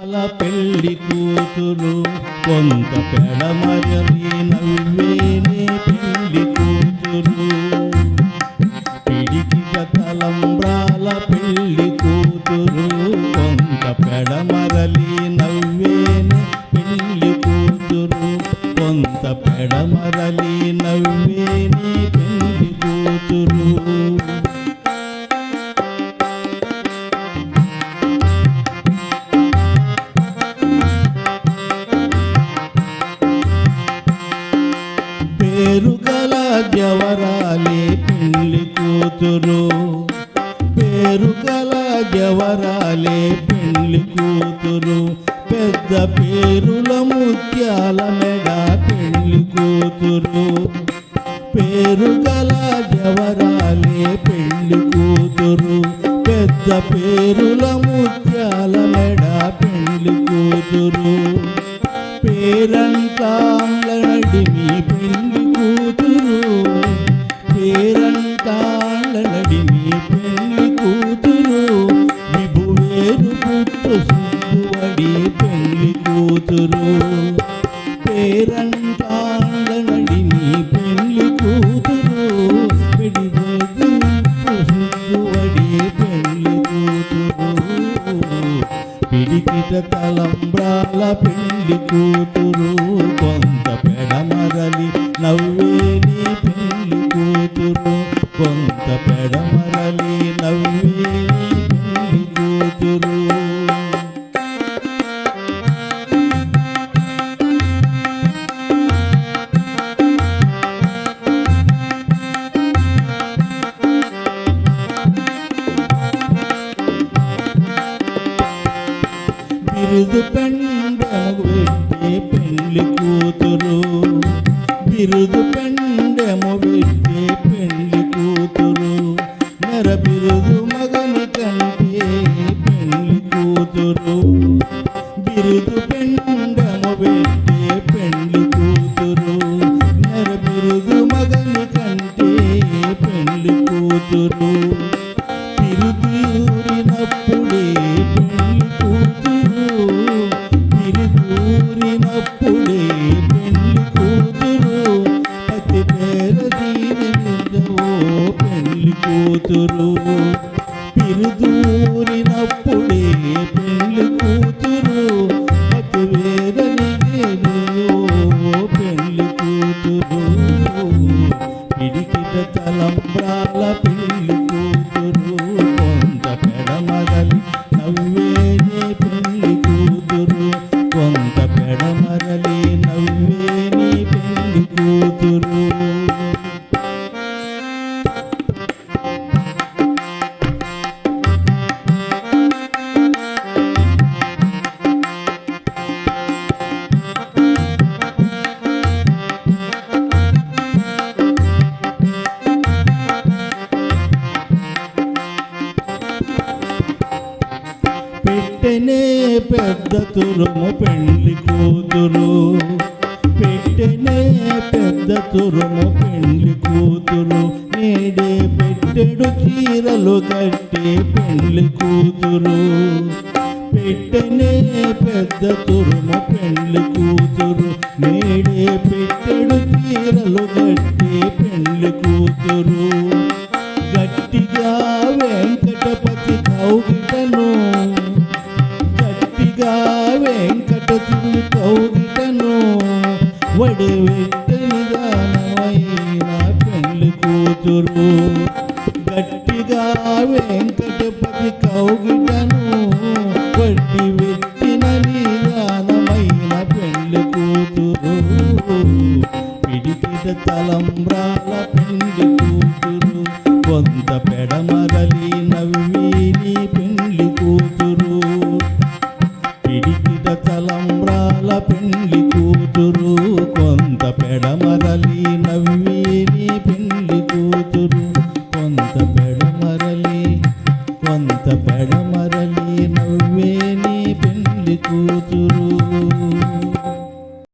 పెళ్లి కూతురు కొంత పెడమరలి నవ్వేనే పెళ్లి కూతురు పిడికిట తలంబ్రాల పెళ్లి కూతురు కొంత పెడమరలి నవ్వేనే పెళ్లి కూతురు కొంత పెడమరలి నవ్వేనే పెళ్లి కూతురు పేరుగల జవరాలే పెళ్లి కూతురు పేరుగల జవరాలే పెళ్లి కూతురు పెద్ద పేరుల ముత్యాల మెడ పెళ్లి కూతురు పేరుగల జవరాలే పెళ్లి కూతురు పెద్ద పేరుల ముత్యాల మెడ పెళ్లి కూతురు పేరంటాంల నడిమి పెళ్లి కూతురు పేరంటాంల నడిమి పెళ్లి కూతురు విభువేరు పుట్టు సిగ్గువడి పెళ్లి కూతురు పేరంటాంల నడిమి పెళ్లి కూతురు విభువేరు పుట్టు సిగ్గువడి పెళ్లి కూతురు పిడికిట తలంబ్రాల పెళ్లి కూతురు కొంత పెడమరలి నవ్వేని పెళ్లి కూతురు కొంత పెడమరలి నవ్వేని పెళ్లి కూతురు బిరుదు పెండెము పెట్టే పెళ్లి కూతురు బిరుదు పెండెము పెట్టే పెళ్లి కూతురు నెర బిరుదు మగని కంటే పెళ్లి కూతురు బిరుదు పెండెము పెట్టే పెళ్లి కూతురు నెర బిరుదు మగని కంటే పెళ్లి కూతురు పిరుదూరినప్పుడే పెళ్లి కూతురు పిరుదూరినప్పుడే పెళ్లి కూతురు పతి పేర దీని నిందవో పెళ్లి కూతురు పిరుదూరినప్పుడే పెళ్లి కూతురు పతి పేర నిందవో పెళ్లి కూతురు పిడికిట తలంబ్రాల పెళ్లి కూతురు కొంత పెడమరలి నవ్వేనే పెళ్లి కూతురు కొంత పెడమరలి నవ్వేనే పెళ్లి కూతురు పెట్టెనే పెద్ద తురుము పెళ్లి కూతురు పెట్టెనే పెద్ద తురుము పెళ్లి కూతురు నేడే పెట్టెడు చీరలు కట్టే పెళ్లి కూతురు పెట్టెనే పెద్ద తురుము పెళ్లి కూతురు నేడే పెట్టెడు చీరలు కట్టే పెళ్లి కూతురు గట్టిగా వెంకటపతి కౌగిటను గట్టిగా వెంకటపతి కౌగిటను వడి వెట్టని దానమైన పెళ్లి కూతురు గట్టిగా వెంకటపతి కౌగిట